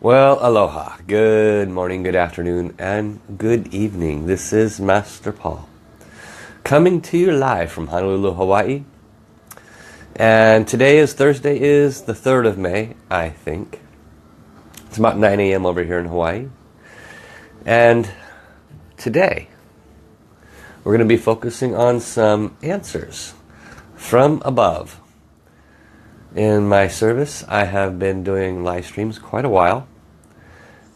Well, aloha. Good morning, good afternoon, and good evening. This is Master Paul, coming to you live from Honolulu, Hawaii. And today is Thursday, is the 3rd of May, I think. It's about 9 a.m. over here in Hawaii. And today, we're going to be focusing on some answers from above. In my service, I have been doing live streams quite a while,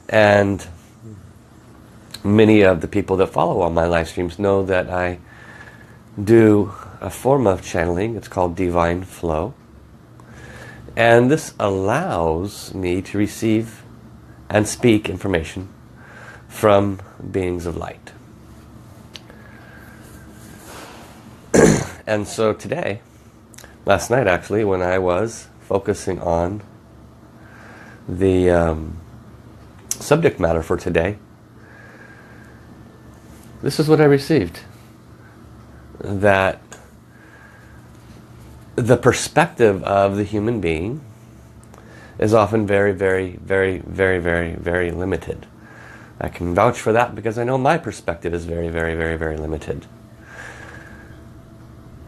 and many of the people that follow on my live streams know that I do a form of channeling. It's called Divine Flow, and this allows me to receive and speak information from beings of light. And so today, last night actually, when I was focusing on the subject matter for today, this is what I received. That the perspective of the human being is often very, very, very, very, very, very limited. I can vouch for that because I know my perspective is very, very, very, very limited.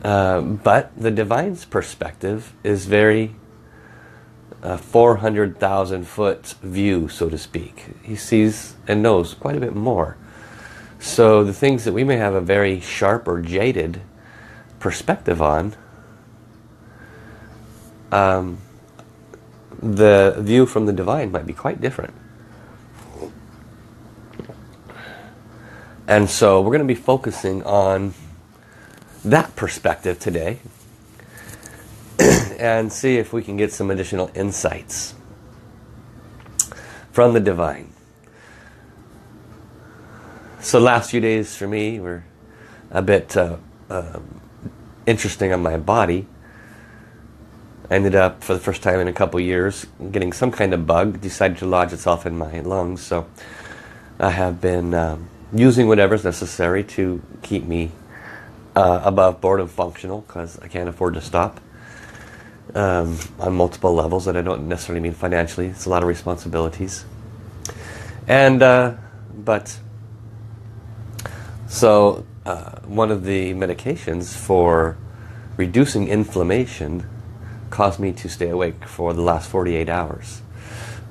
But the Divine's perspective is very 400,000 foot view, so to speak. He sees and knows quite a bit more. So the things that we may have a very sharp or jaded perspective on, the view from the Divine might be quite different. And so we're going to be focusing on that perspective today and see if we can get some additional insights from the Divine. So last few days for me were a bit interesting on my body. I ended up, for the first time in a couple years, getting some kind of bug. Decided to lodge itself in my lungs. So I have been using whatever's necessary to keep me above board and functional, because I can't afford to stop on multiple levels, and I don't necessarily mean financially. It's a lot of responsibilities. And one of the medications for reducing inflammation caused me to stay awake for the last 48 hours.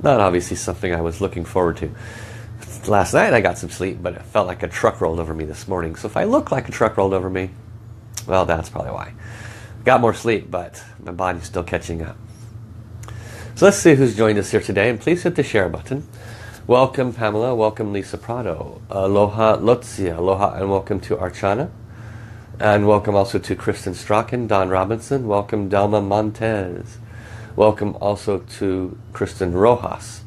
Not obviously something I was looking forward to. Last night I got some sleep, but it felt like a truck rolled over me this morning. So if I look like a truck rolled over me, well, that's probably why. Got more sleep, but my body's still catching up. So let's see who's joined us here today, and please hit the share button. Welcome Pamela, welcome Lisa Prado, aloha Lotzia, aloha and welcome to Archana. And welcome also to Kristen Strachan, Don Robinson, welcome Delma Montez. Welcome also to Kristen Rojas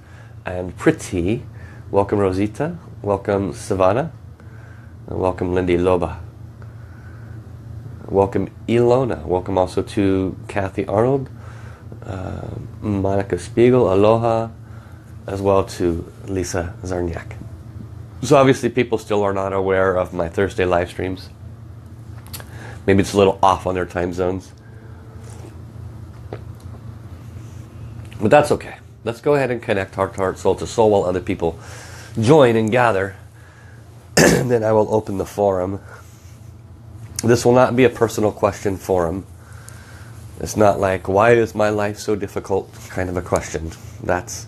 and Priti. Welcome Rosita, welcome Savannah, and welcome Lindy Loba. Welcome Ilona, welcome also to Kathy Arnold, Monica Spiegel, aloha, as well to Lisa Zarniak. So obviously people still are not aware of my Thursday live streams. Maybe it's a little off on their time zones. But that's okay. Let's go ahead and connect heart to heart, soul to soul, while other people join and gather. And then I will open the forum. This will not be a personal question forum. It's not like, why is my life so difficult, kind of a question. That's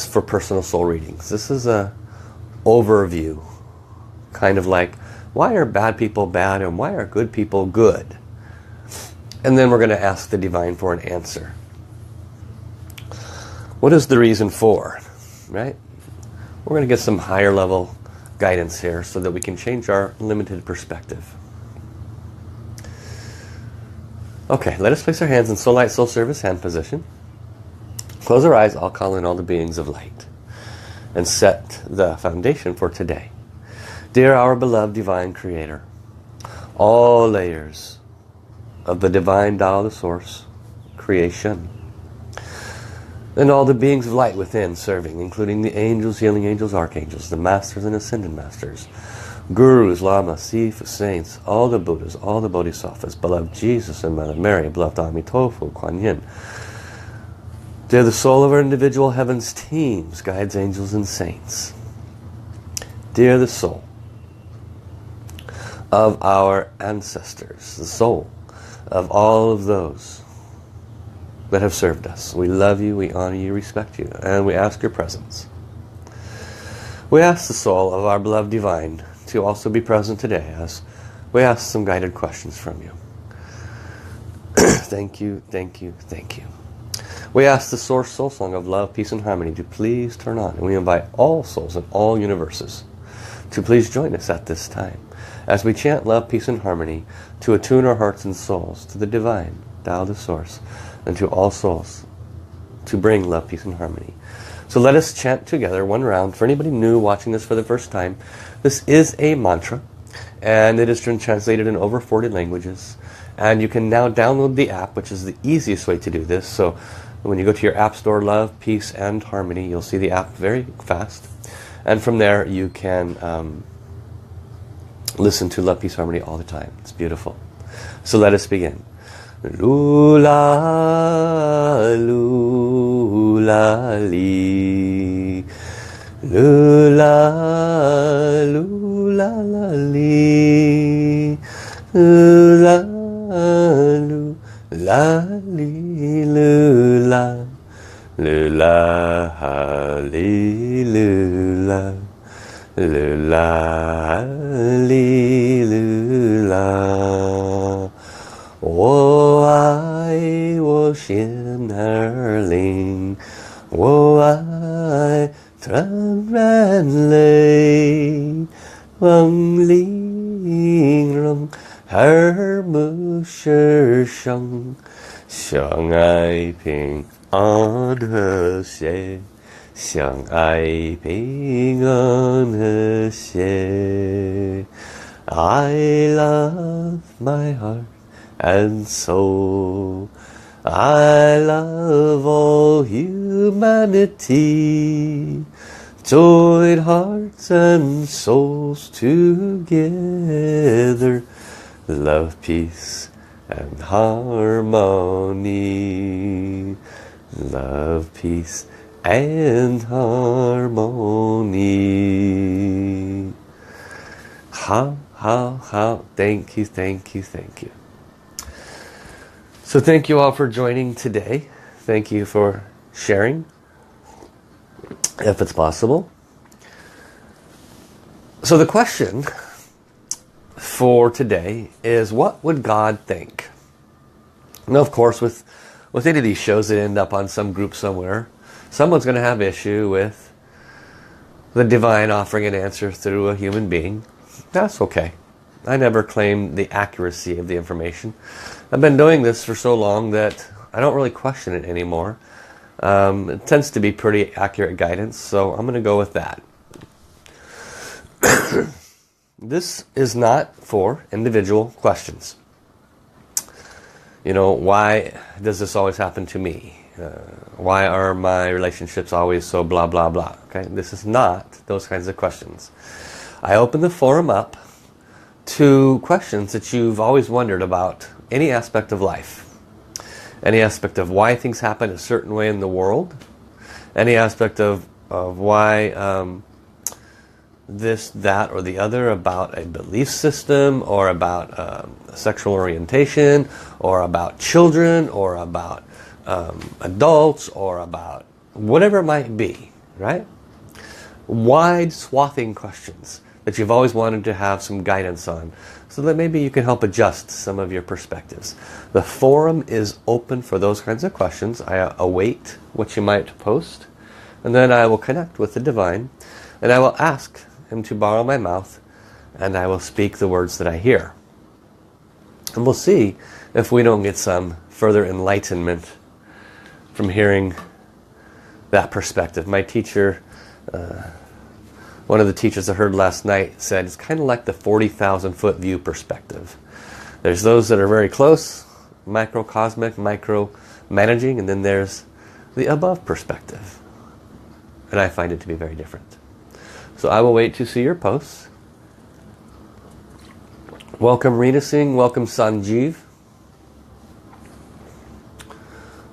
for personal soul readings. This is a overview. Kind of like, why are bad people bad and why are good people good? And then we're going to ask the Divine for an answer. What is the reason for, right? We're going to get some higher level guidance here so that we can change our limited perspective. Okay, let us place our hands in soul light, soul service hand position. Close our eyes, I'll call in all the beings of light and set the foundation for today. Dear our beloved Divine Creator, all layers of the Divine Tao, the Source, creation, and all the beings of light within serving, including the angels, healing angels, archangels, the masters and ascended masters, gurus, lamas, Sifu, saints, all the Buddhas, all the Bodhisattvas, beloved Jesus and Mother Mary, beloved Amitofu, Kuan Yin, Dear the soul of our individual heavens teams, guides, angels, and saints. Dear the soul of our ancestors, the soul of all of those that have served us. We love you, we honor you, respect you, and we ask your presence. We ask the soul of our beloved divine to also be present today as we ask some guided questions from you. Thank you, thank you, thank you. We ask the source soul song of love, peace, and harmony to please turn on. And we invite all souls in all universes to please join us at this time as we chant love, peace, and harmony to attune our hearts and souls to the divine, Tao, the source, and to all souls to bring love, peace, and harmony. So let us chant together one round. For anybody new watching this for the first time, this is a mantra, and it has been translated in over 40 languages. And you can now download the app, which is the easiest way to do this. So when you go to your app store, Love, Peace, and Harmony, you'll see the app very fast. And from there, you can listen to Love, Peace, Harmony all the time. It's beautiful. So let us begin. Lula, lula, li. Lula, lula, la, li. Lula, lula, li, lula. Lula, li, lula. Lula, li, lula. 我爱我心儿灵，我爱transparently 望玲珑而不是生，相爱平安和谐，相爱平安和谐。I love my heart and soul. I love all humanity. Join hearts and souls together. Love, peace, and harmony. Love, peace, and harmony. How. Thank you, thank you, thank you. So thank you all for joining today. Thank you for sharing, if it's possible. So the question for today is, what would God think? Now, of course, with any of these shows that end up on some group somewhere, someone's going to have issue with the divine offering an answer through a human being. That's okay. I never claim the accuracy of the information. I've been doing this for so long that I don't really question it anymore. It tends to be pretty accurate guidance, so I'm going to go with that. This is not for individual questions. You know, why does this always happen to me? Why are my relationships always so blah, blah, blah? Okay, this is not those kinds of questions. I open the forum up to questions that you've always wondered about any aspect of life. Any aspect of why things happen a certain way in the world. Any aspect of why this, that, or the other about a belief system, or about sexual orientation, or about children, or about adults, or about whatever it might be, right? Wide swathing questions that you've always wanted to have some guidance on, so that maybe you can help adjust some of your perspectives. The forum is open for those kinds of questions. I await what you might post, and then I will connect with the divine, and I will ask him to borrow my mouth, and I will speak the words that I hear. And we'll see if we don't get some further enlightenment from hearing that perspective. My teacher, one of the teachers I heard last night said it's kind of like the 40,000 foot view perspective. There's those that are very close, microcosmic, micro managing, and then there's the above perspective. And I find it to be very different. So I will wait to see your posts. Welcome Rita Singh, welcome Sanjeev.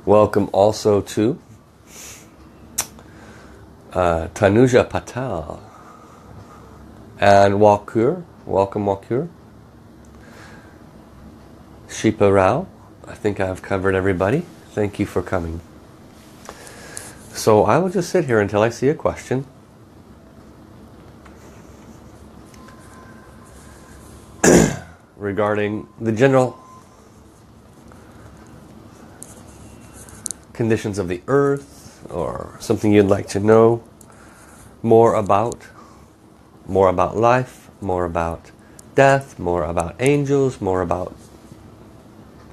Welcome also to Tanuja Patel. And Walkur. Welcome, Walkur. Shipa Rao. I think I've covered everybody. Thank you for coming. So I will just sit here until I see a question. Regarding the general conditions of the earth, or something you'd like to know more about life, more about death, more about angels, more about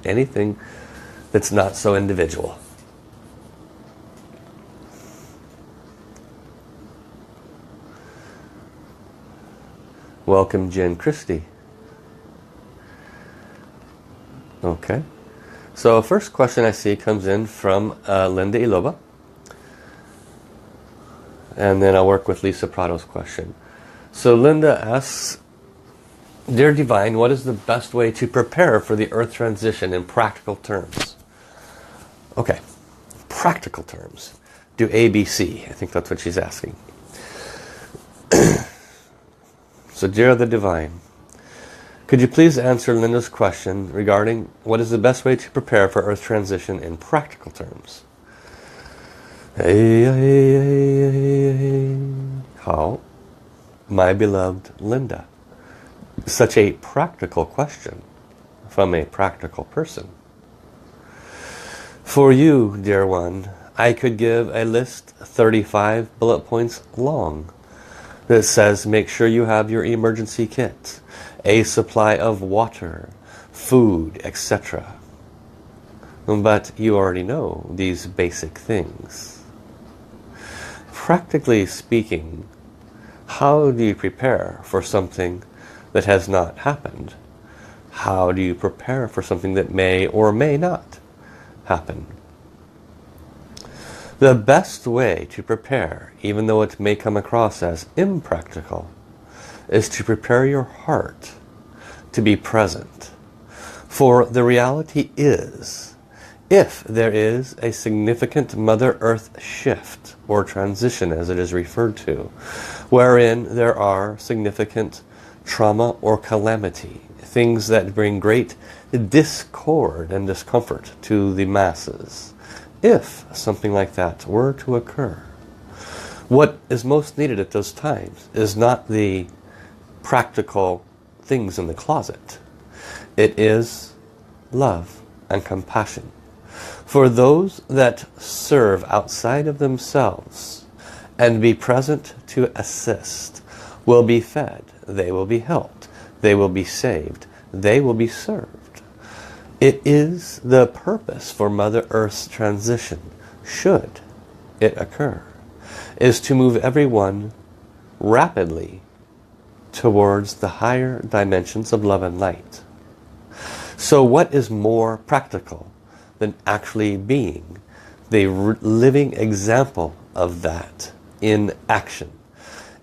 anything that's not so individual. Welcome, Jen Christie. Okay, so first question I see comes in from Linda Iloba, and then I'll work with Lisa Prado's question. So Linda asks, Dear Divine, what is the best way to prepare for the earth transition in practical terms? Okay, practical terms. Do ABC. I think that's what she's asking. So dear the Divine, could you please answer Linda's question regarding what is the best way to prepare for earth transition in practical terms? How, my beloved Linda? Such a practical question from a practical person. For you, dear one, I could give a list 35 bullet points long that says make sure you have your emergency kit, a supply of water, food, etc. But you already know these basic things. Practically speaking, how do you prepare for something that has not happened? How do you prepare for something that may or may not happen? The best way to prepare, even though it may come across as impractical, is to prepare your heart to be present. For the reality is, if there is a significant Mother Earth shift or transition as it is referred to, wherein there are significant trauma or calamity, things that bring great discord and discomfort to the masses, if something like that were to occur, what is most needed at those times is not the practical things in the closet. It is love and compassion. For those that serve outside of themselves and be present to assist will be fed, they will be helped, they will be saved, they will be served. It is the purpose for Mother Earth's transition, should it occur, is to move everyone rapidly towards the higher dimensions of love and light. So what is more practical than actually being the living example of that in action?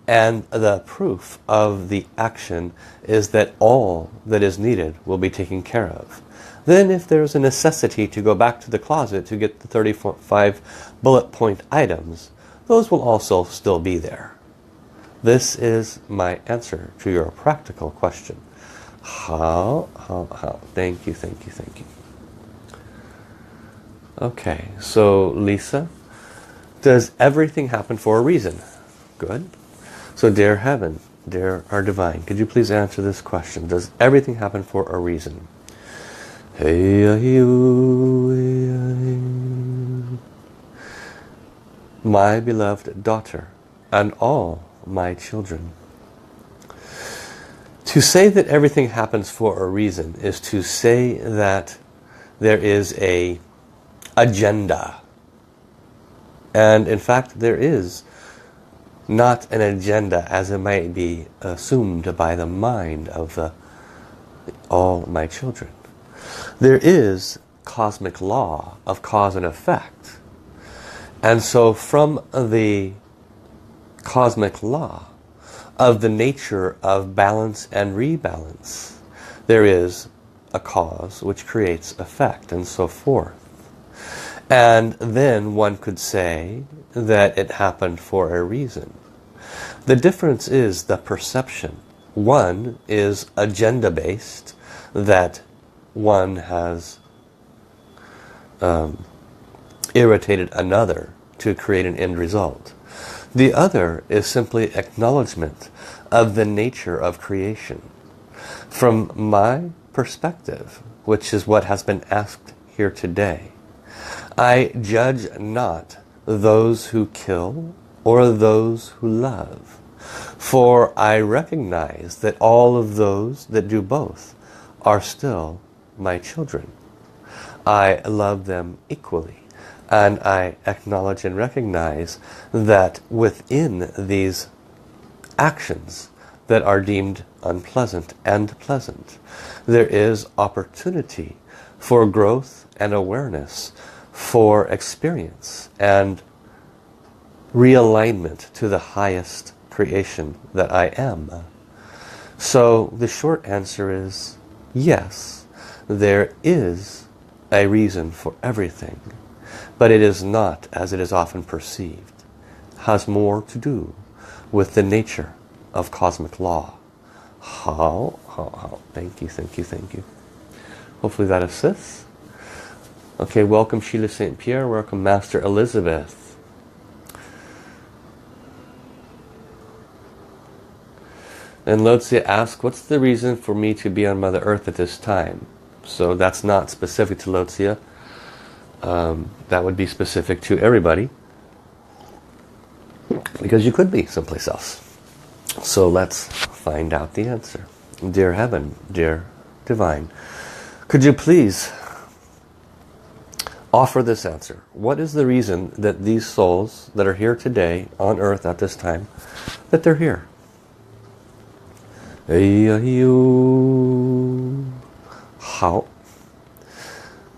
And the proof of the action is that all that is needed will be taken care of. Then if there's a necessity to go back to the closet to get the 35 bullet point items, those will also still be there. This is my answer to your practical question. How? Thank you. Okay, so Lisa, does everything happen for a reason? Good. So dear Heaven, dear our Divine, could you please answer this question? Does everything happen for a reason? My beloved daughter and all my children, to say that everything happens for a reason is to say that there is a agenda. And in fact, there is not an agenda as it might be assumed by the mind of all my children. There is cosmic law of cause and effect. And so from the cosmic law of the nature of balance and rebalance, there is a cause which creates effect and so forth. And then one could say that it happened for a reason. The difference is the perception. One is agenda-based, that one has irritated another to create an end result. The other is simply acknowledgement of the nature of creation. From my perspective, which is what has been asked here today, I judge not those who kill or those who love, for I recognize that all of those that do both are still my children. I love them equally, and I acknowledge and recognize that within these actions that are deemed unpleasant and pleasant, there is opportunity for growth and awareness, for experience and realignment to the highest creation that I am. So the short answer is yes, there is a reason for everything, but it is not as it is often perceived. It has more to do with the nature of cosmic law. How? Thank you, thank you, thank you. Hopefully that assists. Okay, welcome Sheila St. Pierre, welcome Master Elizabeth. And Lotsia asks, what's the reason for me to be on Mother Earth at this time? So that's not specific to Lotsia. That would be specific to everybody, because you could be someplace else. So let's find out the answer. Dear Heaven, dear Divine, could you please offer this answer? What is the reason that these souls that are here today on Earth at this time, that they're here? How?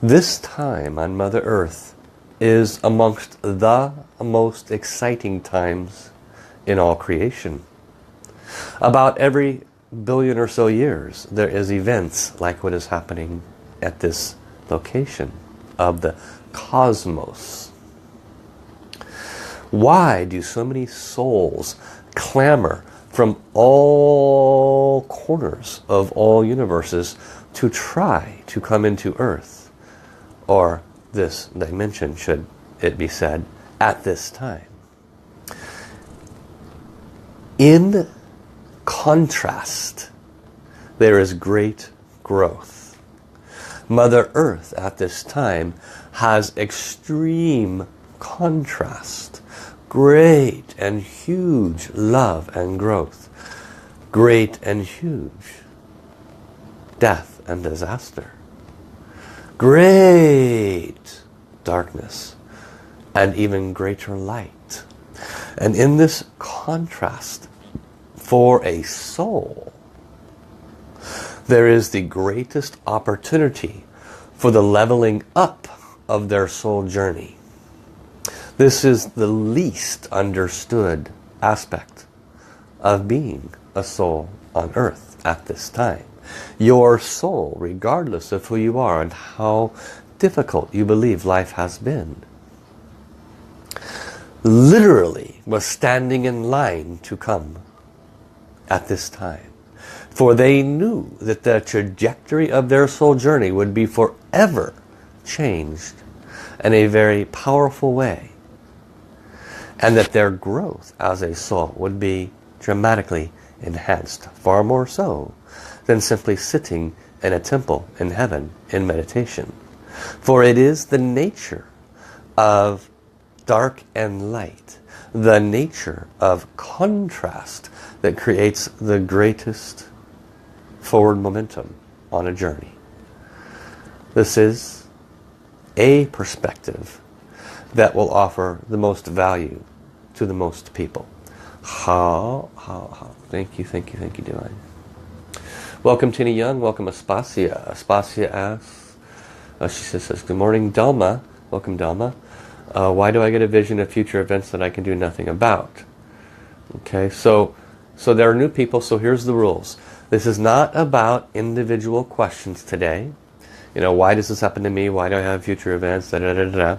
This time on Mother Earth is amongst the most exciting times in all creation. About every billion or so years, there is events like what is happening at this location of the cosmos. Why do so many souls clamor from all corners of all universes to try to come into Earth, or this dimension, should it be said, at this time? In contrast, there is great growth. Mother Earth at this time has extreme contrast, great and huge love and growth, great and huge death and disaster, great darkness and even greater light. And in this contrast, for a soul, there is the greatest opportunity for the leveling up of their soul journey. This is the least understood aspect of being a soul on Earth at this time. Your soul, regardless of who you are and how difficult you believe life has been, literally was standing in line to come at this time. For they knew that the trajectory of their soul journey would be forever changed in a very powerful way. And that their growth as a soul would be dramatically enhanced, far more so than simply sitting in a temple in heaven in meditation. For it is the nature of dark and light, the nature of contrast, that creates the greatest forward momentum on a journey. This is a perspective that will offer the most value to the most people. How. Thank you, Divine. Welcome Tina Young, welcome Aspasia. Aspasia asks, she says, good morning Delma. Welcome Delma. Why do I get a vision of future events that I can do nothing about? Okay, so there are new people, so here's the rules. This is not about individual questions today. You know, why does this happen to me? Why do I have future events? Da, da, da, da, da.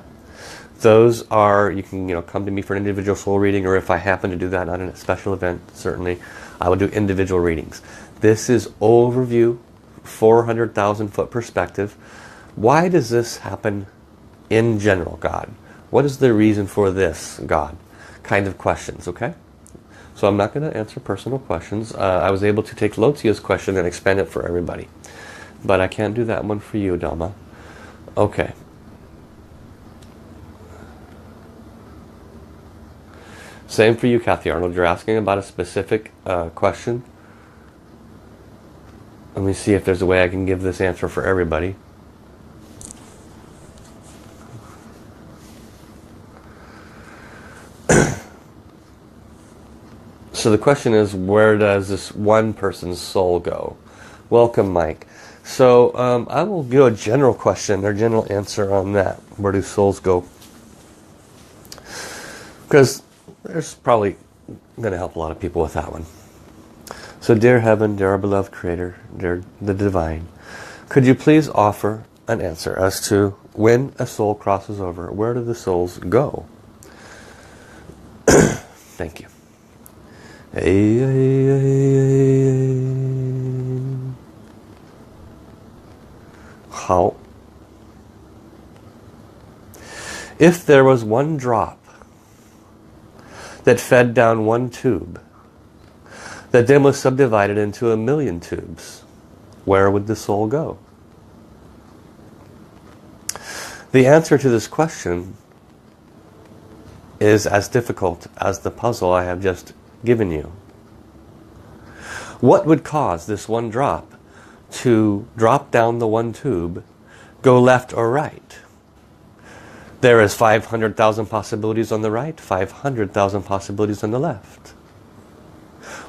Those are, you can come to me for an individual soul reading, or if I happen to do that on a special event, certainly I will do individual readings. This is overview, 400,000 foot perspective. Why does this happen in general, God? What is the reason for this, God? Kind of questions, okay? So I'm not going to answer personal questions. I was able to take Lotia's question and expand it for everybody. But I can't do that one for you, Dhamma. Okay. Same for you, Kathy Arnold. You're asking about a specific question. Let me see if there's a way I can give this answer for everybody. So the question is, where does this one person's soul go? Welcome, Mike. So I will give a general question or general answer on that. Where do souls go? Because there's probably going to help a lot of people with that one. So dear Heaven, dear our beloved Creator, dear the Divine, could you please offer an answer as to when a soul crosses over, where do the souls go? Thank you. How? If there was one drop that fed down one tube, that then was subdivided into 1,000,000 tubes, where would the soul go? The answer to this question is as difficult as the puzzle I have just given you. What would cause this one drop to drop down the one tube, go left or right? There is 500,000 possibilities on the right, 500,000 possibilities on the left.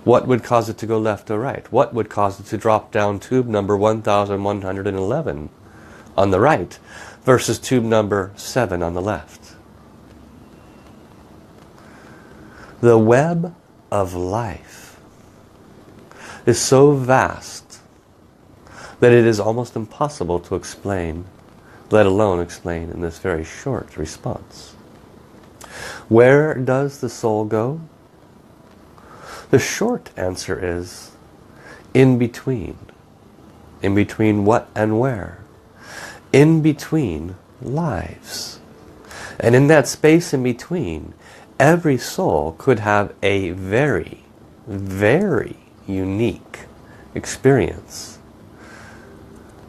What would cause it to go left or right? What would cause it to drop down tube number 1111 on the right versus tube number 7 on the left? The web of life is so vast that it is almost impossible to explain, let alone explain in this very short response. Where does the soul go? The short answer is in between. In between what and where? In between lives. And in that space in between, every soul could have a very, very unique experience.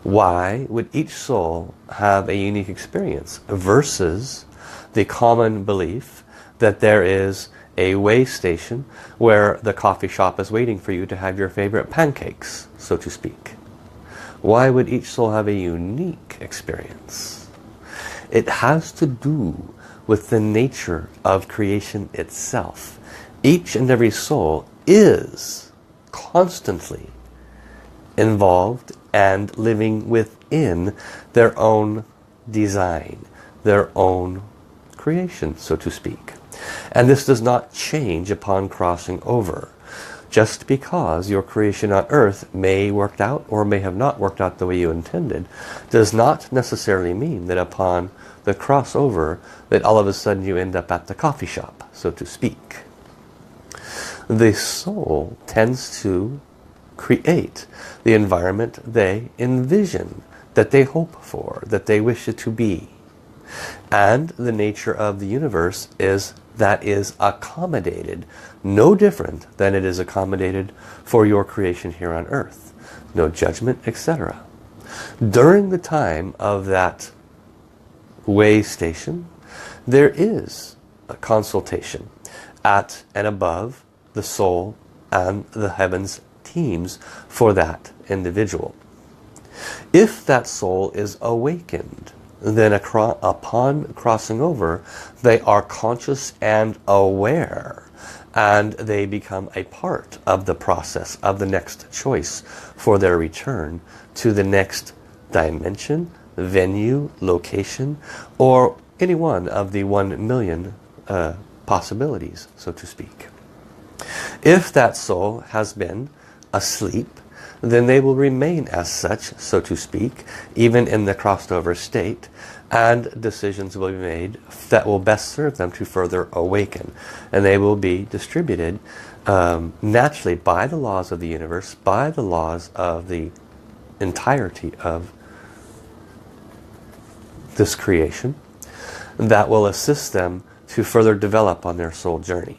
Why would each soul have a unique experience versus the common belief that there is a way station where the coffee shop is waiting for you to have your favorite pancakes, so to speak? Why would each soul have a unique experience? It has to do with the nature of creation itself. Each and every soul is constantly involved and living within their own design, their own creation, so to speak. And this does not change upon crossing over. Just because your creation on earth may work out or may have not worked out the way you intended, does not necessarily mean that upon the crossover that all of a sudden you end up at the coffee shop, so to speak. The soul tends to create the environment they envision, that they hope for, that they wish it to be. And the nature of the universe is that is accommodated, no different than it is accommodated for your creation here on earth. No judgment, etc. During the time of that way station, there is a consultation at and above the soul and the heavens teams for that individual. If that soul is awakened, then upon crossing over, they are conscious and aware, and they become a part of the process of the next choice for their return to the next dimension, venue, location, or any one of the 1,000,000 possibilities, so to speak. If that soul has been asleep, then they will remain as such, so to speak, even in the crossed over state, and decisions will be made that will best serve them to further awaken. And they will be distributed naturally by the laws of the universe, by the laws of the entirety of this creation, that will assist them to further develop on their soul journey.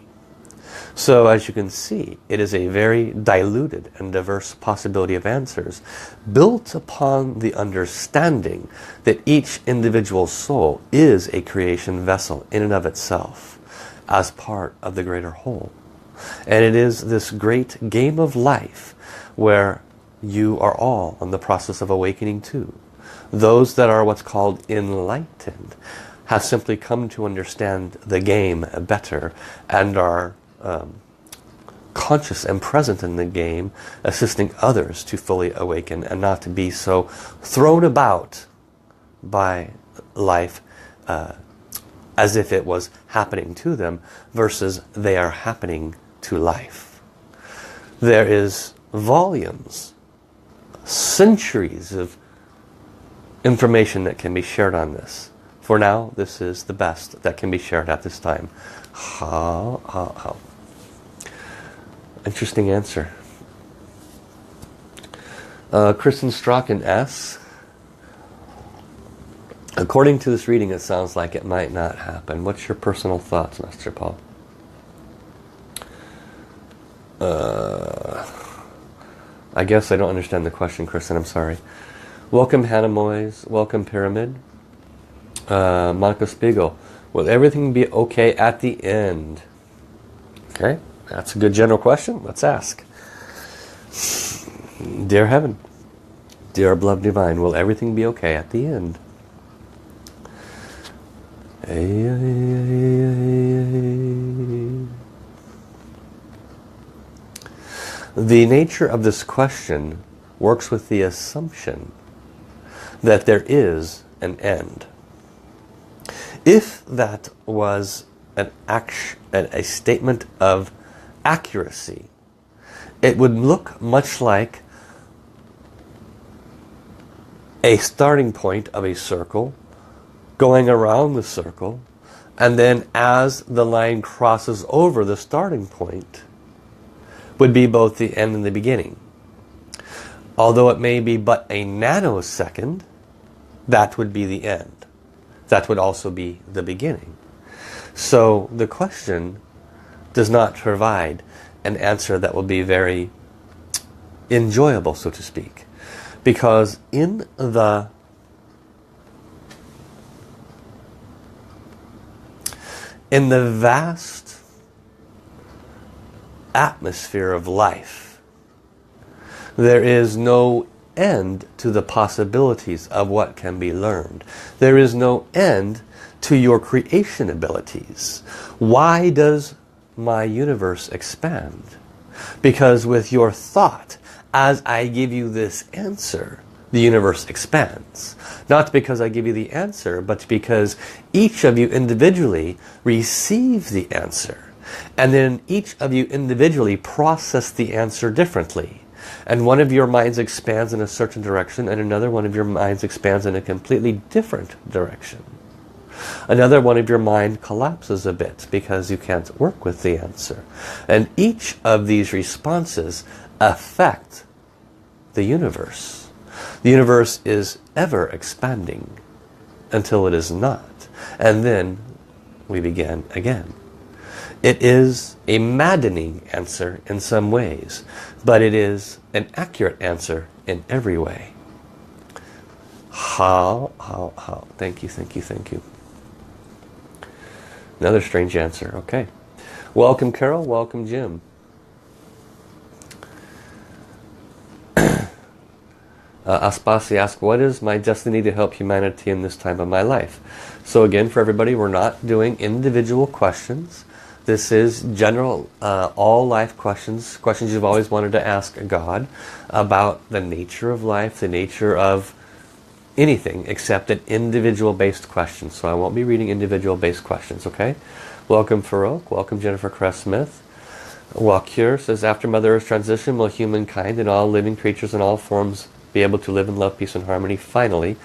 So as you can see, it is a very diluted and diverse possibility of answers built upon the understanding that each individual soul is a creation vessel in and of itself as part of the greater whole. And it is this great game of life where you are all in the process of awakening too. Those that are what's called enlightened have simply come to understand the game better and are conscious and present in the game, assisting others to fully awaken and not to be so thrown about by life as if it was happening to them versus they are happening to life. There is volumes, centuries of information that can be shared on this. For now, this is the best that can be shared at this time. How? Interesting answer. Kristen Strachan asks, according to this reading, it sounds like it might not happen. What's your personal thoughts, Master Paul? I guess I don't understand the question, Kristen. I'm sorry. Welcome, Hannah Moyes. Welcome, Pyramid. Monica Spiegel. Will everything be okay at the end? Okay, that's a good general question. Let's ask. Dear Heaven, dear beloved Divine, will everything be okay at the end? The nature of this question works with the assumption that there is an end. If that was a statement of accuracy, it would look much like a starting point of a circle, going around the circle, and then as the line crosses over the starting point, would be both the end and the beginning. Although it may be but a nanosecond, that would be the end. That would also be the beginning. So the question does not provide an answer that will be very enjoyable, so to speak. Because in the vast atmosphere of life, there is no end to the possibilities of what can be learned. There is no end to your creation abilities. Why does my universe expand? Because with your thought, as I give you this answer, the universe expands. Not because I give you the answer, but because each of you individually receive the answer. And then each of you individually process the answer differently. And one of your minds expands in a certain direction, and another one of your minds expands in a completely different direction. Another one of your mind collapses a bit because you can't work with the answer. And each of these responses affect the universe. The universe is ever expanding until it is not. And then we begin again. It is a maddening answer in some ways, but it is an accurate answer in every way. How? Thank you, thank you, thank you. Another strange answer. Okay. Welcome, Carol. Welcome, Jim. Aspasi asks, what is my destiny to help humanity in this time of my life? So again, for everybody, we're not doing individual questions. This is general, all life questions, questions you've always wanted to ask God about the nature of life, the nature of anything except an individual-based question. So I won't be reading individual-based questions, okay? Welcome, Farouk. Welcome, Jennifer Cress-Smith. Walkure says, after Mother Earth's transition, will humankind and all living creatures in all forms be able to live in love, peace, and harmony? Finally,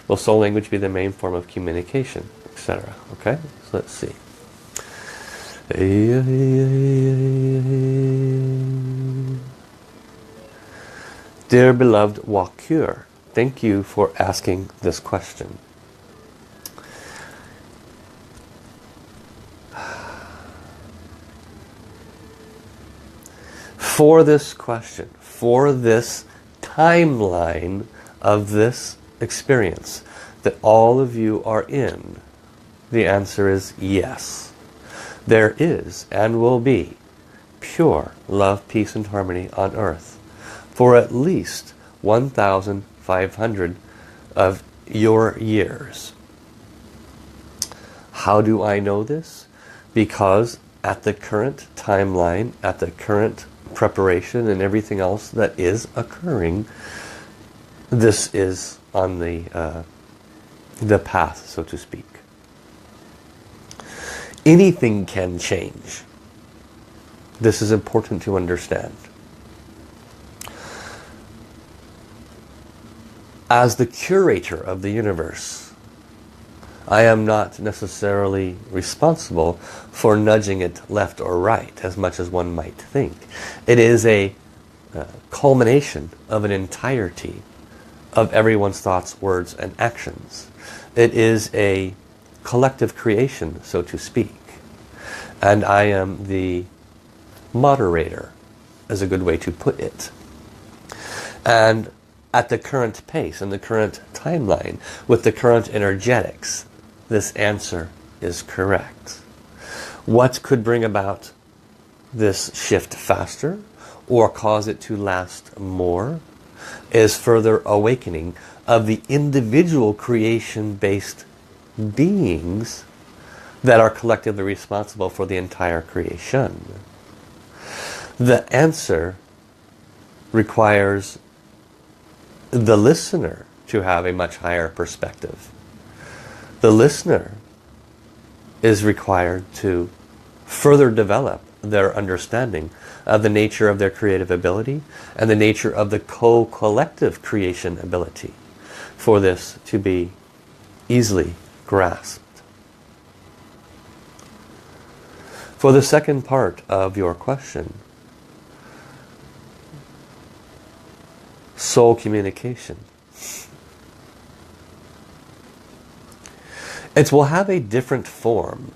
Will soul language be the main form of communication, etc.? Okay, so let's see. Dear beloved Walkure, thank you for asking this question. For this question, for this timeline of this experience that all of you are in, the answer is yes. There is and will be pure love, peace and harmony on earth for at least 1,500 of your years. How do I know this? Because at the current timeline, at the current preparation and everything else that is occurring, this is on the path, so to speak. Anything can change. This is important to understand. As the curator of the universe, I am not necessarily responsible for nudging it left or right as much as one might think. It is a culmination of an entirety of everyone's thoughts, words and actions. It is a collective creation, so to speak. And I am the moderator, is a good way to put it. And at the current pace and the current timeline, with the current energetics, this answer is correct. What could bring about this shift faster or cause it to last more is further awakening of the individual creation-based beings that are collectively responsible for the entire creation. The answer requires the listener to have a much higher perspective. The listener is required to further develop their understanding of the nature of their creative ability and the nature of the co-collective creation ability for this to be easily grasped. For the second part of your question, soul communication. It will have a different form.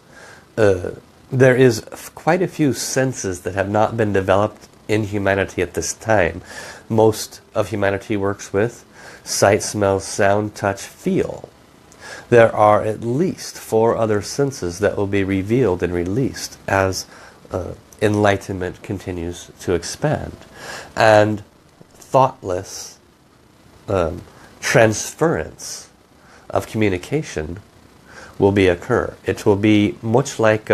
There is quite a few senses that have not been developed in humanity at this time. Most of humanity works with sight, smell, sound, touch, feel. There are at least 4 other senses that will be revealed and released as enlightenment continues to expand. And thoughtless transference of communication will occur. It will be much like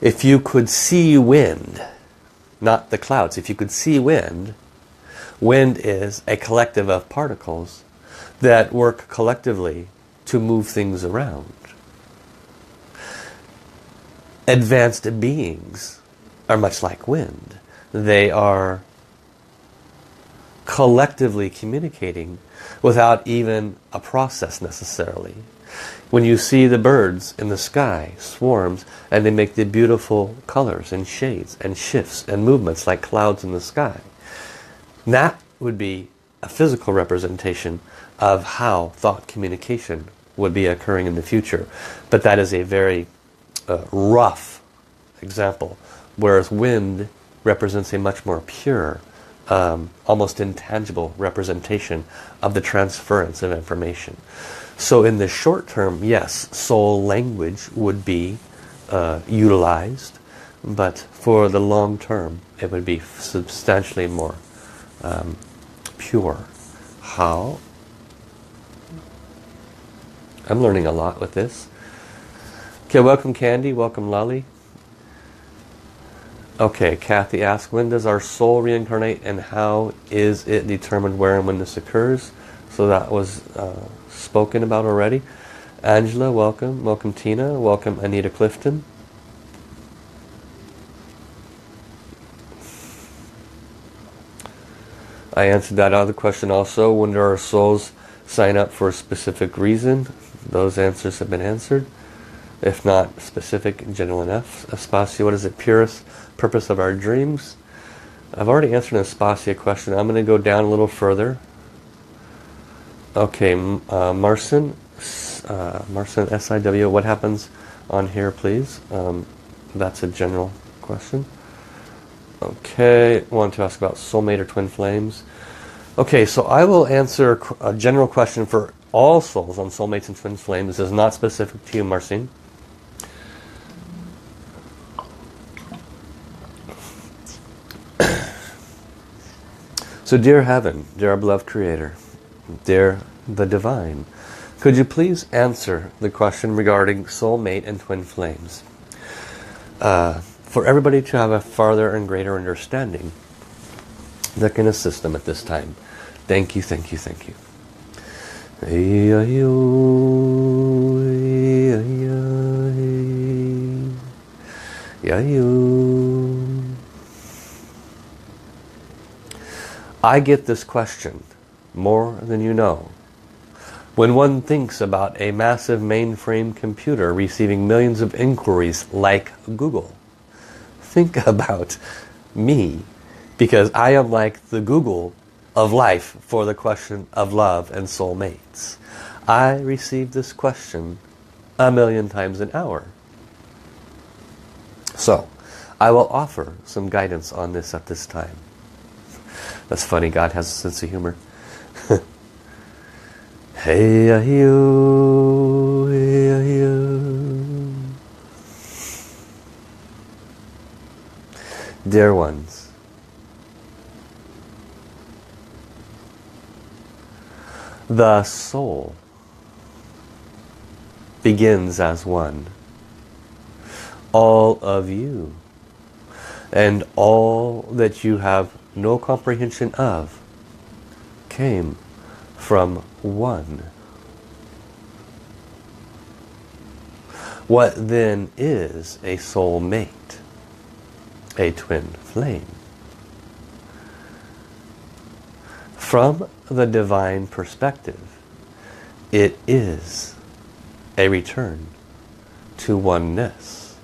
if you could see wind, not the clouds. If you could see wind, wind is a collective of particles that work collectively to move things around. Advanced beings are much like wind. They are collectively communicating without even a process necessarily. When you see the birds in the sky, swarms, and they make the beautiful colors and shades and shifts and movements like clouds in the sky, that would be a physical representation of how thought communication would be occurring in the future. But that is a very rough example, whereas wind represents a much more pure, almost intangible representation of the transference of information. So in the short term, yes, soul language would be utilized, but for the long term, it would be substantially more pure. How? I'm learning a lot with this. Okay, welcome Candy, welcome Lolly. Okay, Kathy asks, when does our soul reincarnate and how is it determined where and when this occurs? So that was spoken about already. Angela, welcome. Welcome Tina. Welcome Anita Clifton. I answered that other question also. When do our souls sign up for a specific reason, those answers have been answered. If not specific, general enough. Aspasia, what is the purest purpose of our dreams? I've already answered an Aspasia question. I'm going to go down a little further. Okay, Marcin SIW, what happens on here, please? That's a general question. Okay, want to ask about soulmate or twin flames. Okay, so I will answer a general question for all souls on soulmates and twin flames. This is not specific to you, Marcin. So dear Heaven, dear our beloved Creator, dear the Divine, could you please answer the question regarding soulmate and twin flames? For everybody to have a farther and greater understanding that can assist them at this time. Thank you, thank you, thank you. I get this question more than you know. When one thinks about a massive mainframe computer receiving millions of inquiries like Google, think about me, because I am like the Google of life for the question of love and soulmates. I receive this question 1,000,000 times an hour. So, I will offer some guidance on this at this time. That's funny, God has a sense of humor. Hey, you, hey, you. Dear ones, the soul begins as one. All of you and all that you have no comprehension of came from one. What then is a soul mate? A twin flame? From the divine perspective, it is a return to oneness.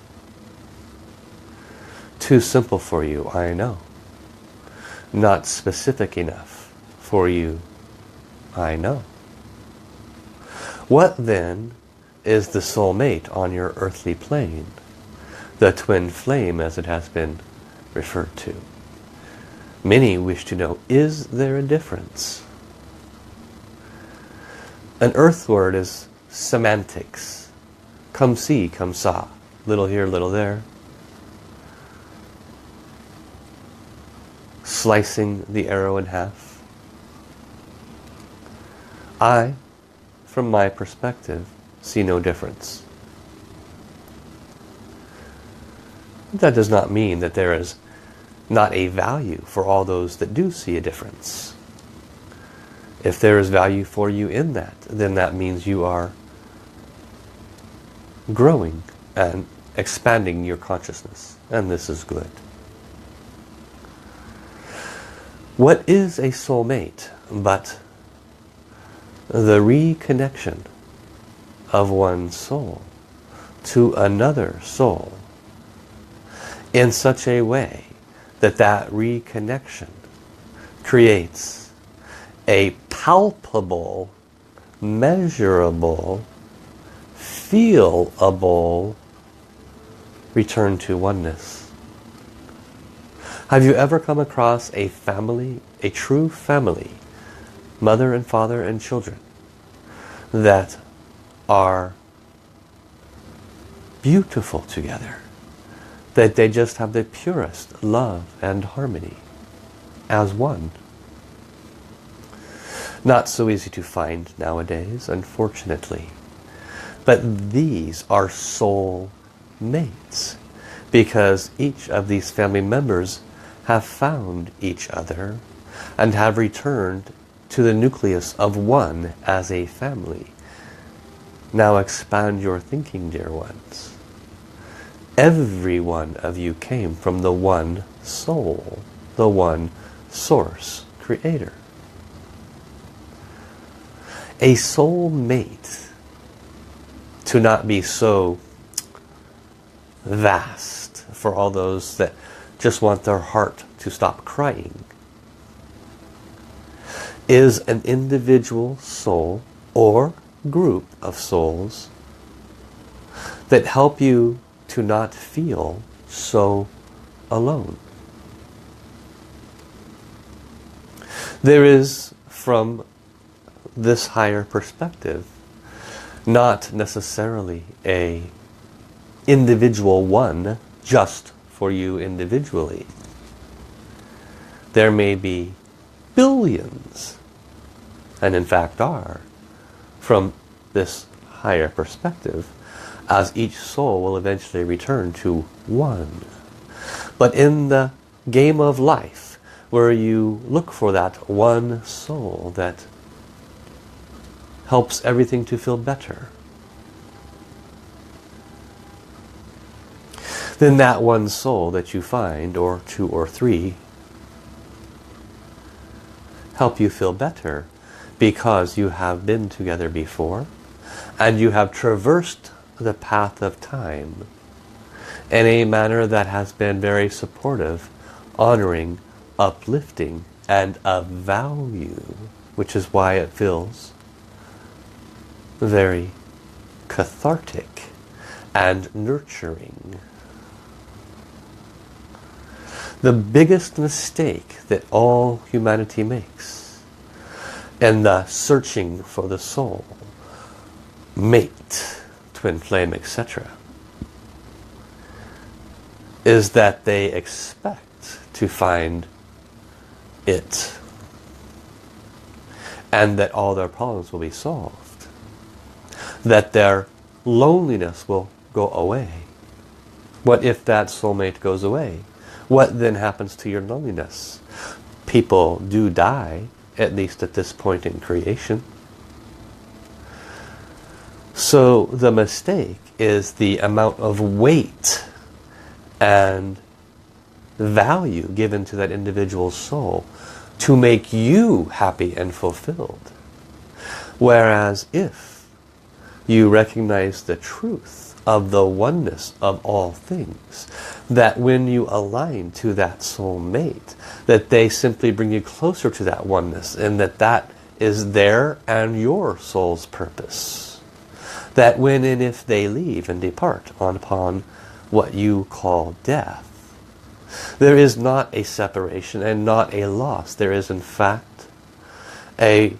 Too simple for you, I know. Not specific enough for you, I know. What then is the soulmate on your earthly plane? The twin flame, as it has been referred to. Many wish to know, is there a difference? An earth word is semantics. Come see, come saw. Little here, little there. Slicing the arrow in half. I, from my perspective, see no difference. That does not mean that there is not a value for all those that do see a difference. If there is value for you in that, then that means you are growing and expanding your consciousness, and this is good. What is a soulmate but the reconnection of one soul to another soul in such a way that that reconnection creates a palpable, measurable, feelable return to oneness. Have you ever come across a family, a true family, mother and father and children, that are beautiful together, that they just have the purest love and harmony as one? Not so easy to find nowadays, unfortunately. But these are soul mates, because each of these family members have found each other and have returned to the nucleus of one as a family. Now expand your thinking, dear ones. Every one of you came from the one soul, the one source creator. a soul mate to not be so vast for all those that just want their heart to stop crying, is an individual soul or group of souls that help you to not feel so alone. There is, from this higher perspective, not necessarily a individual one just for you individually. There may be billions, and in fact are, from this higher perspective, as each soul will eventually return to one. But in the game of life, where you look for that one soul that helps everything to feel better, then that one soul that you find, or two or three, help you feel better because you have been together before and you have traversed the path of time in a manner that has been very supportive, honoring, uplifting, and of value, which is why it feels very cathartic and nurturing. The biggest mistake that all humanity makes in the searching for the soul, mate, twin flame, etc., is that they expect to find it and that all their problems will be solved, that their loneliness will go away. What if that soulmate goes away? What then happens to your loneliness? People do die, at least at this point in creation. So the mistake is the amount of weight and value given to that individual soul to make you happy and fulfilled. Whereas if you recognize the truth of the oneness of all things, that when you align to that soul mate, that they simply bring you closer to that oneness, and that is their and your soul's purpose. That when and if they leave and depart upon what you call death, there is not a separation and not a loss. There is in fact a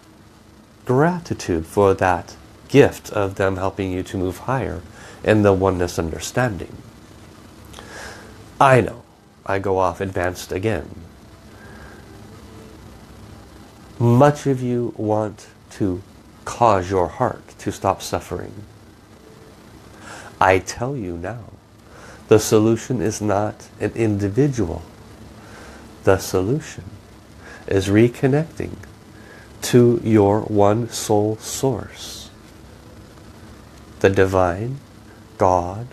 gratitude for that gift of them helping you to move higher in the oneness understanding. I know, I go off advanced again. Much of you want to cause your heart to stop suffering. I tell you now, the solution is not an individual. The solution is reconnecting to your one soul source. The divine, God,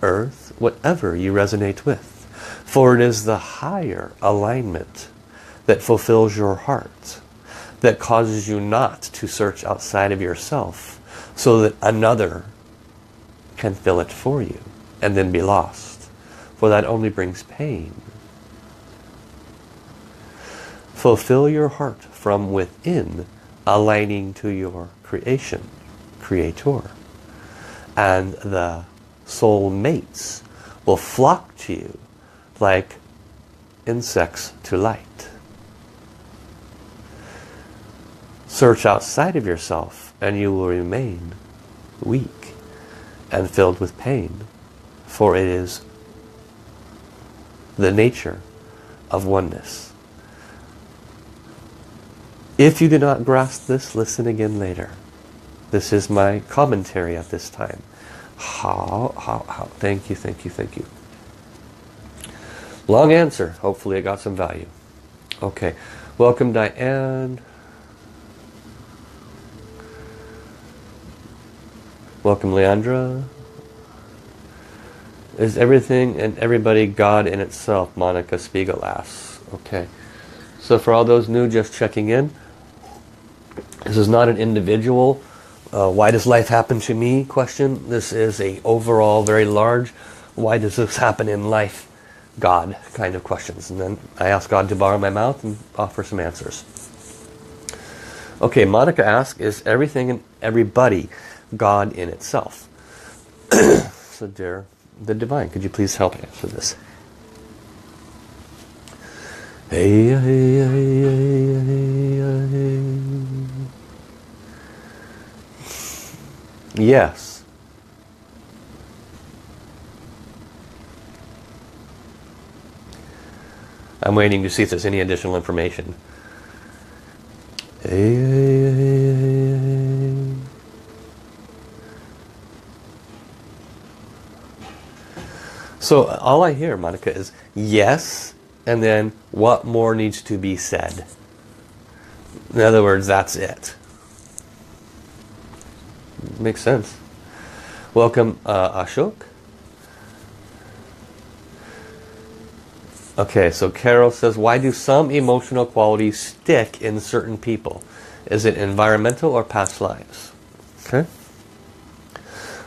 earth, whatever you resonate with. For it is the higher alignment that fulfills your heart, that causes you not to search outside of yourself so that another can fill it for you and then be lost. For that only brings pain. Fulfill your heart from within, aligning to your creation, creator. And the soul mates will flock to you like insects to light. Search outside of yourself and you will remain weak and filled with pain, for it is the nature of oneness. If you do not grasp this, listen again later. This is my commentary at this time. How? Thank you, thank you, thank you. Long answer. Hopefully it got some value. Okay. Welcome, Diane. Welcome, Leandra. Is everything and everybody God in itself? Monica Spiegel asks. Okay. So for all those new just checking in, This is not an individual, why does life happen to me question. This is a overall, very large, why does this happen in life, God kind of questions. And then I ask God to borrow my mouth and offer some answers. Okay, Monica asks, is everything and everybody God in itself? So dear the Divine, could you please help answer this? Hey, hey, hey, hey, hey, hey. Yes. I'm waiting to see if there's any additional information. Hey, hey, hey, hey, hey. So all I hear, Monica, is yes, and then what more needs to be said. In other words, that's it. Makes sense. Welcome, Ashok. Okay, so Carol says, why do some emotional qualities stick in certain people? Is it environmental or past lives? Okay.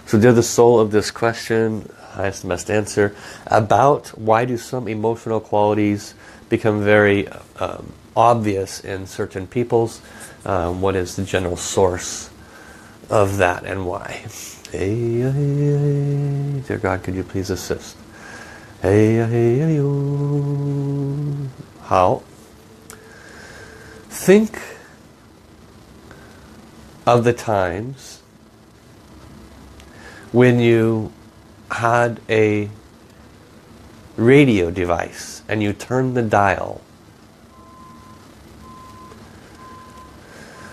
So they're the soul of this question, highest and best answer, about why do some emotional qualities become very obvious in certain peoples. What is the general source of that and why? Hey, hey, hey. Dear God, could you please assist? Hey, hey, hey, oh. How? Think of the times when you had a radio device and you turned the dial.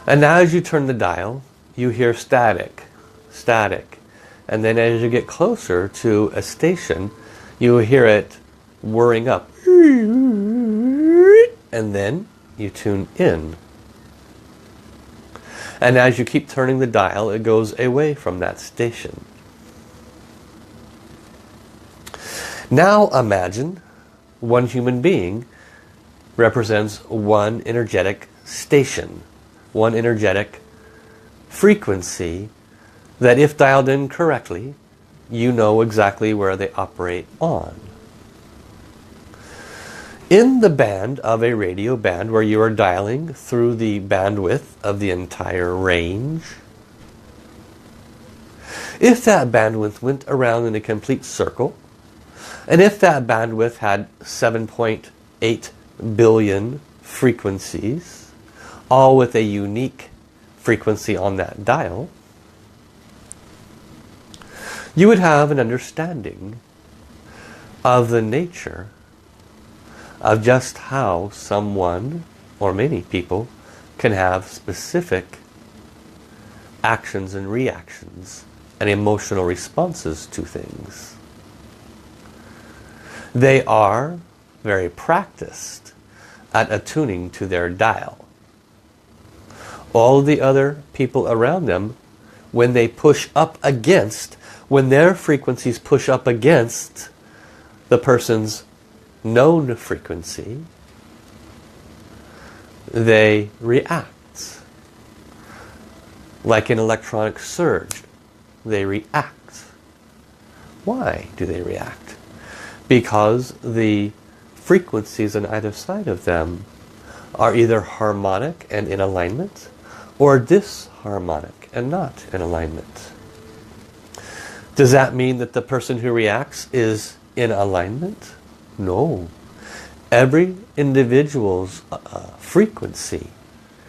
And now as you turn the dial, you hear static, static. And then as you get closer to a station, you hear it whirring up. And then you tune in. And as you keep turning the dial, it goes away from that station. Now imagine one human being represents one energetic station, one energetic frequency that if dialed in correctly, you know exactly where they operate on. In the band of a radio band where you are dialing through the bandwidth of the entire range, if that bandwidth went around in a complete circle, and if that bandwidth had 7.8 billion frequencies, all with a unique frequency on that dial, you would have an understanding of the nature of just how someone or many people can have specific actions and reactions and emotional responses to things. They are very practiced at attuning to their dial. All the other people around them, when they push up against, when their frequencies push up against the person's known frequency, they react. Like an electronic surge, they react. Why do they react? Because the frequencies on either side of them are either harmonic and in alignment, or disharmonic and not in alignment. Does that mean that the person who reacts is in alignment? No. Every individual's frequency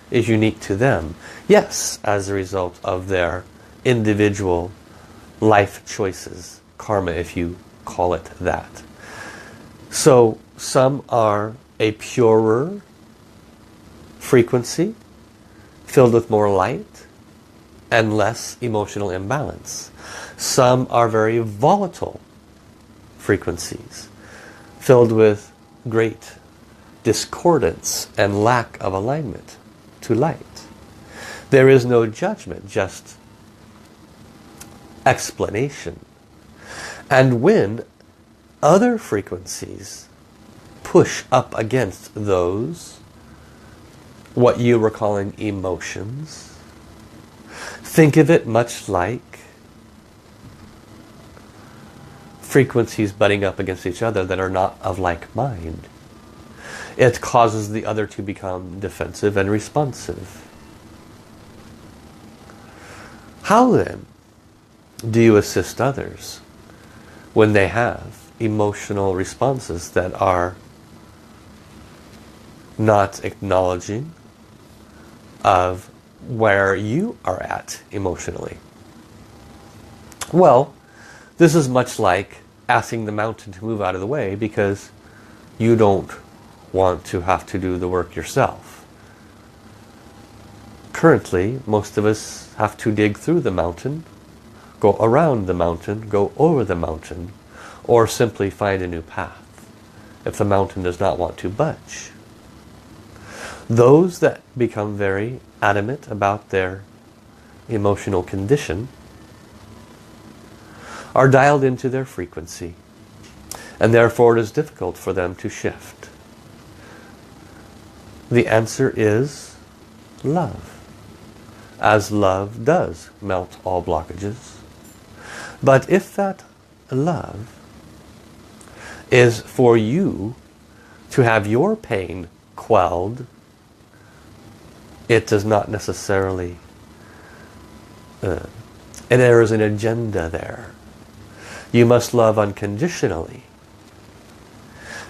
is unique to them. Yes, as a result of their individual life choices, karma if you call it that. So some are a purer frequency, filled with more light and less emotional imbalance. Some are very volatile frequencies, filled with great discordance and lack of alignment to light. There is no judgment, just explanation. And when other frequencies push up against those what you were calling emotions. Think of it much like frequencies butting up against each other that are not of like mind. It causes the other to become defensive and responsive. How then do you assist others when they have emotional responses that are not acknowledging of where you are at emotionally? Well, this is much like asking the mountain to move out of the way because you don't want to have to do the work yourself. Currently, most of us have to dig through the mountain, go around the mountain, go over the mountain, or simply find a new path if the mountain does not want to budge. Those that become very adamant about their emotional condition are dialed into their frequency, and therefore it is difficult for them to shift. The answer is love, as love does melt all blockages. But if that love is for you to have your pain quelled, it does not necessarily, and there is an agenda there. You must love unconditionally.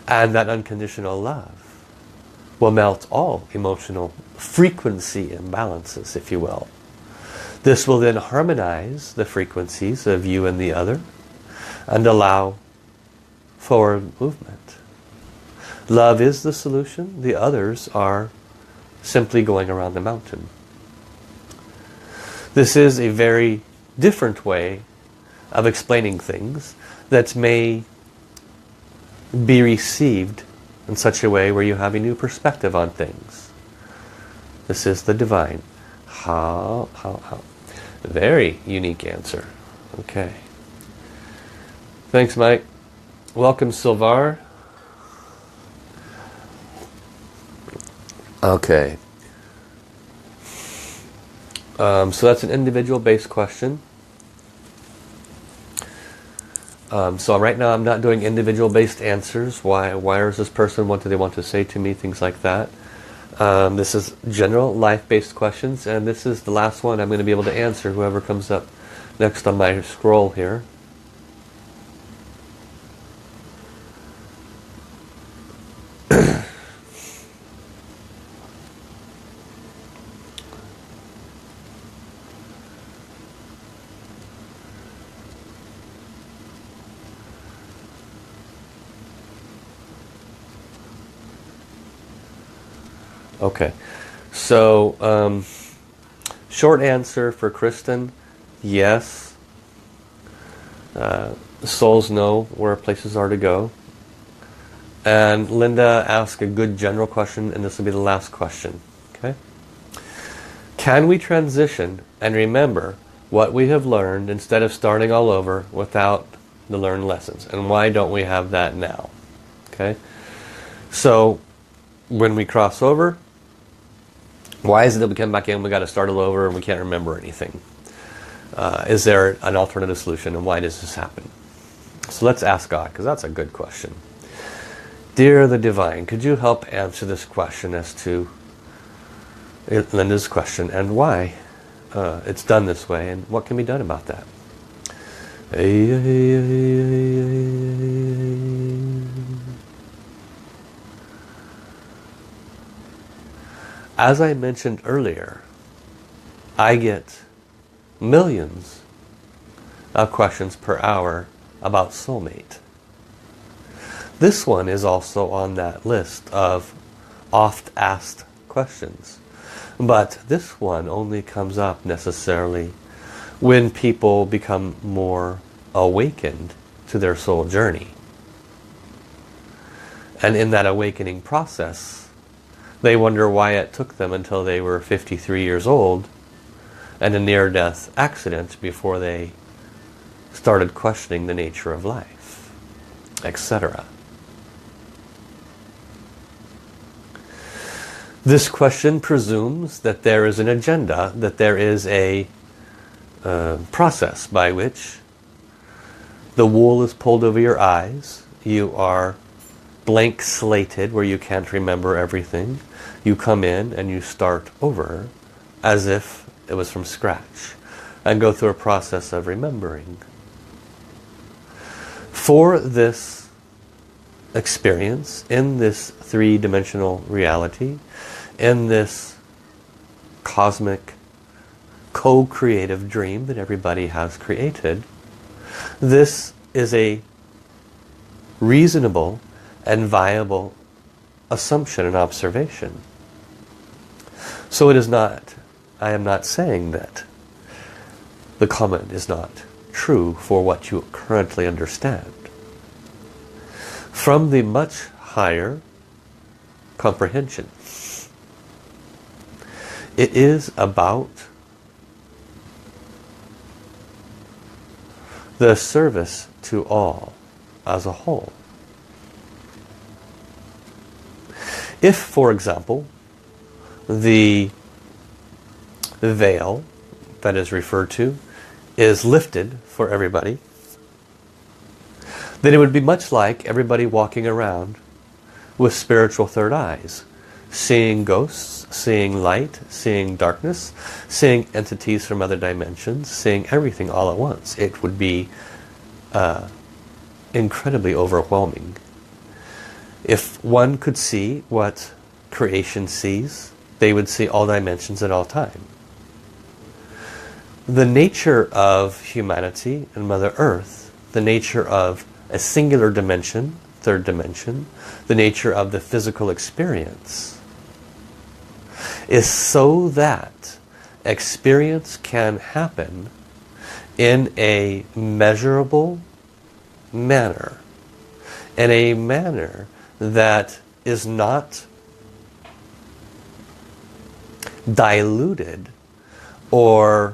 And that unconditional love will melt all emotional frequency imbalances, if you will. This will then harmonize the frequencies of you and the other and allow forward movement. Love is the solution. The others are simply going around the mountain. This is a very different way of explaining things that may be received in such a way where you have a new perspective on things. This is the divine. How. Very unique answer. Okay. Thanks, Mike. Welcome, Silvar. Okay. So that's an individual-based question. So right now I'm not doing individual-based answers. Why is this person? What do they want to say to me? Things like that. This is general life-based questions, and this is the last one I'm going to be able to answer, whoever comes up next on my scroll here. Okay, so short answer for Kristen, yes. Souls know where places are to go. And Linda asked a good general question, and this will be the last question. Okay. Can we transition and remember what we have learned instead of starting all over without the learned lessons? And why don't we have that now? Okay. So when we cross over, why is it that we come back in, we got to start all over, and we can't remember anything? Is there an alternative solution, and why does this happen? So let's ask God, because that's a good question. Dear the Divine, could you help answer this question as to Linda's question, and why it's done this way, and what can be done about that? As I mentioned earlier, I get millions of questions per hour about soulmate. This one is also on that list of oft asked questions. But this one only comes up necessarily when people become more awakened to their soul journey. And in that awakening process, they wonder why it took them until they were 53 years old and a near-death accident before they started questioning the nature of life, etc. This question presumes that there is an agenda, that there is a process by which the wool is pulled over your eyes, you are blank slated where you can't remember everything, you come in and you start over as if it was from scratch and go through a process of remembering. For this experience, in this three-dimensional reality, in this cosmic co-creative dream that everybody has created, this is a reasonable and viable assumption and observation. So it is not, I am not saying that the comment is not true for what you currently understand. From the much higher comprehension, it is about the service to all as a whole. If, for example, the veil that is referred to is lifted for everybody, then it would be much like everybody walking around with spiritual third eyes, seeing ghosts, seeing light, seeing darkness, seeing entities from other dimensions, seeing everything all at once. It would be incredibly overwhelming. If one could see what creation sees, they would see all dimensions at all time. The nature of humanity and Mother Earth, the nature of a singular dimension, third dimension, the nature of the physical experience, is so that experience can happen in a measurable manner, in a manner that is not diluted or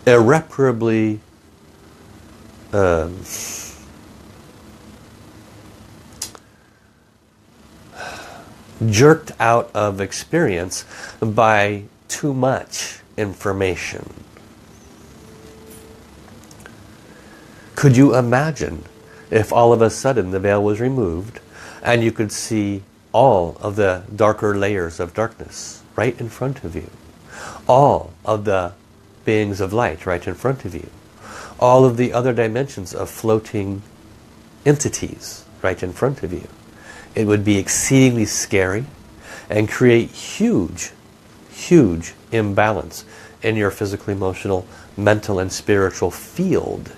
irreparably jerked out of experience by too much information. Could you imagine if all of a sudden the veil was removed and you could see all of the darker layers of darkness right in front of you, all of the beings of light right in front of you, all of the other dimensions of floating entities right in front of you? It would be exceedingly scary and create huge imbalance in your physical, emotional, mental and spiritual field.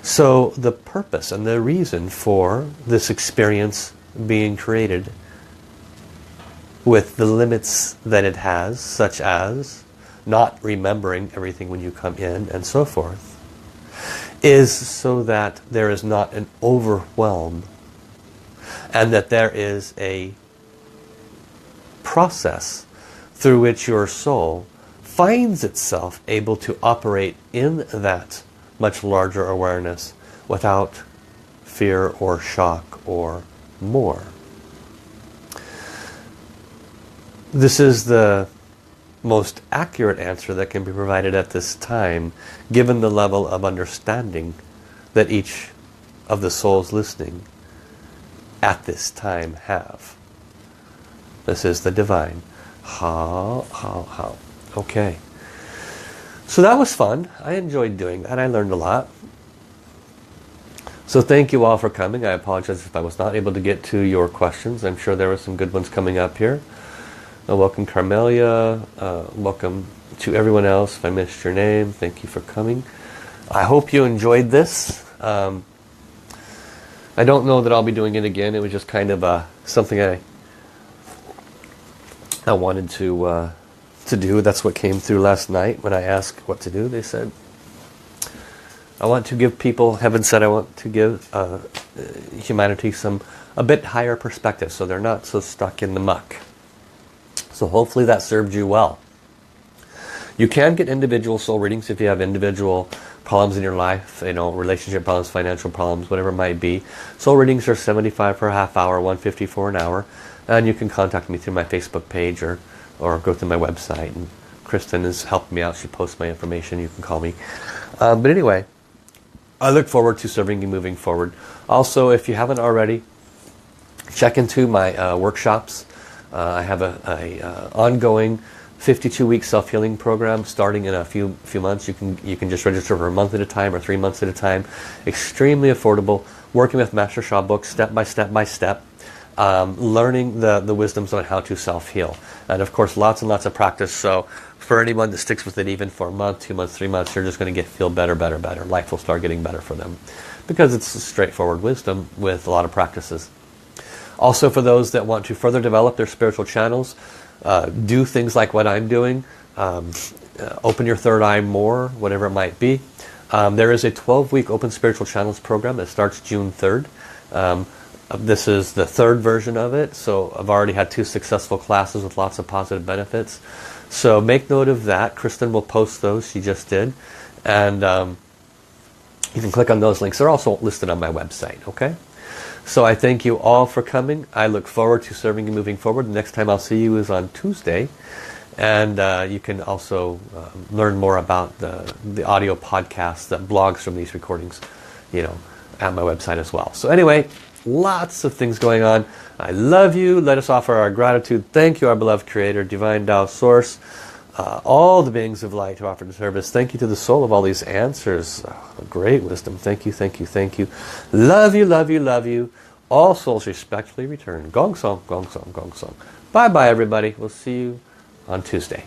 So the purpose and the reason for this experience being created with the limits that it has, such as not remembering everything when you come in and so forth, is so that there is not an overwhelm and that there is a process through which your soul finds itself able to operate in that much larger awareness without fear or shock or more. This is the most accurate answer that can be provided at this time, given the level of understanding that each of the souls listening at this time have. This is the divine. How. Okay. So that was fun. I enjoyed doing that. I learned a lot. So thank you all for coming. I apologize if I was not able to get to your questions. I'm sure there were some good ones coming up here. Welcome Carmelia. Welcome to everyone else. If I missed your name, thank you for coming. I hope you enjoyed this. I don't know that I'll be doing it again. It was just kind of something I wanted to do. That's what came through last night when I asked what to do. They said, I want to give people, heaven said I want to give humanity a bit higher perspective so they're not so stuck in the muck. So hopefully that served you well. You can get individual soul readings if you have individual problems in your life, relationship problems, financial problems, whatever it might be. Soul readings are $75 for a half hour, $150 for an hour. And you can contact me through my Facebook page or go through my website. And Kristen has helped me out. She posts my information. You can call me. But anyway, I look forward to serving you moving forward. Also, if you haven't already, check into my workshops. I have a ongoing 52-week self-healing program starting in a few months. You can just register for a month at a time or 3 months at a time. Extremely affordable. Working with Master Sha books, step by step by step. Learning the wisdoms on how to self-heal. And of course, lots and lots of practice. So for anyone that sticks with it even for a month, 2 months, 3 months, you're just going to feel better, better, better. Life will start getting better for them. Because it's straightforward wisdom with a lot of practices. Also, for those that want to further develop their spiritual channels, do things like what I'm doing. Open your third eye more, whatever it might be. There is a 12-week Open Spiritual Channels program that starts June 3rd. This is the third version of it, so I've already had 2 successful classes with lots of positive benefits. So make note of that. Kristen will post those. She just did. And you can click on those links. They're also listed on my website, okay? So I thank you all for coming. I look forward to serving you moving forward. The next time I'll see you is on Tuesday. And you can also learn more about the audio podcasts, the blogs from these recordings, at my website as well. So anyway, lots of things going on. I love you. Let us offer our gratitude. Thank you, our beloved Creator, Divine Tao Source, all the beings of light who offer the service. Thank you to the soul of all these answers. Great wisdom. Thank you, thank you, thank you. Love you, love you, love you. All souls respectfully return. Gong Song, Gong Song, Gong Song. Bye-bye, everybody. We'll see you on Tuesday.